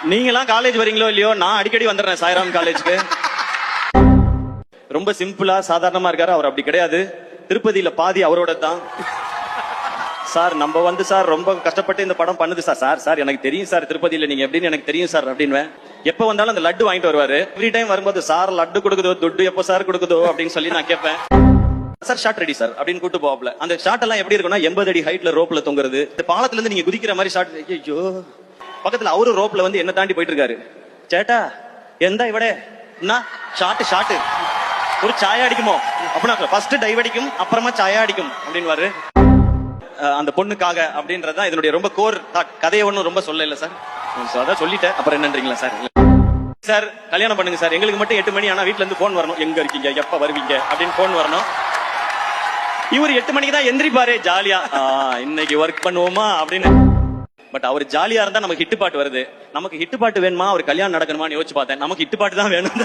நீங்களாம் காலேஜ் வரீங்களோ இல்லையோ, நான் அடிக்கடி வந்துடுறேன் சாய்ராம் காலேஜ்க்கு. ரொம்ப சிம்பிளா சாதாரணமா இருக்காரு. அவர் அப்படி கிடையாது. திருப்பதியில பாதி அவரோட தான். சார் நம்ம வந்து சார் ரொம்ப கஷ்டப்பட்டு இந்த படம் பண்ணுது சார். சார் சார் எனக்கு தெரியும் சார், திருப்பதியில நீங்க எப்படின்னு எனக்கு தெரியும் சார் அப்படின்னு. எப்ப வந்தாலும் அந்த லட்டு வாங்கிட்டு வருவாரு. எவ்ரி டைம் வரும்போது சார் லட்டு கொடுக்குதோ துட்டு எப்போ சார் கொடுக்குதோ அப்படின்னு சொல்லி நான் கேட்பேன். சார் ஷாட் ரெடி சார் அப்படின்னு கூட்டு போவாப்ல. அந்த ஷாட் எல்லாம் எப்படி இருக்குன்னா 80 அடி ஹைட்ல ரோப்ல தொங்குறது. இந்த பாலத்துல இருந்து நீங்க குதிக்கிற மாதிரி ஷாட். ஐயோ, பக்கத்துல அவரு ரோப்ல வந்து என்ன தாண்டி போயிட்டு இருக்காரு. சேட்டா எந்த இவடே ஷாட்டு ஒரு சாயா அடிக்குமோ அப்படின்னா ஃபர்ஸ்ட் டைவ் அடிக்கும், அப்புறமா சாயா அடிக்கும் அப்படின்னு. அந்த பொண்ணுக்காக அப்படின்றதான் இதனுடைய ரொம்ப கோர் தாட். கதையை ஒன்றும் ரொம்ப சொல்லல சார், அதான் சொல்லிட்டேன். அப்புறம் என்னன்றீங்களா சார்? சார் கல்யாணம் பண்ணுங்க சார், எங்களுக்கு மட்டும் 8 மணி ஆனா வீட்டுல இருந்து போன் வரணும். எங்க இருக்கீங்க, எப்ப வருவீங்க அப்படின்னு போன் வரணும். இவர் 8 மணிக்கு தான் எந்திரிப்பாரு ஜாலியா, இன்னைக்கு ஒர்க் பண்ணுவோமா அப்படின்னு. பட் அவர் ஜாலியா இருந்தா நமக்கு ஹிட் பாட்டு வருது. நமக்கு ஹிட் பாட்டு வேணுமா, அவர் கல்யாணம் நடக்கணுமான்னு யோசிச்சு பார்த்தேன். நமக்கு ஹிட் பாட்டு தான் வேணும்.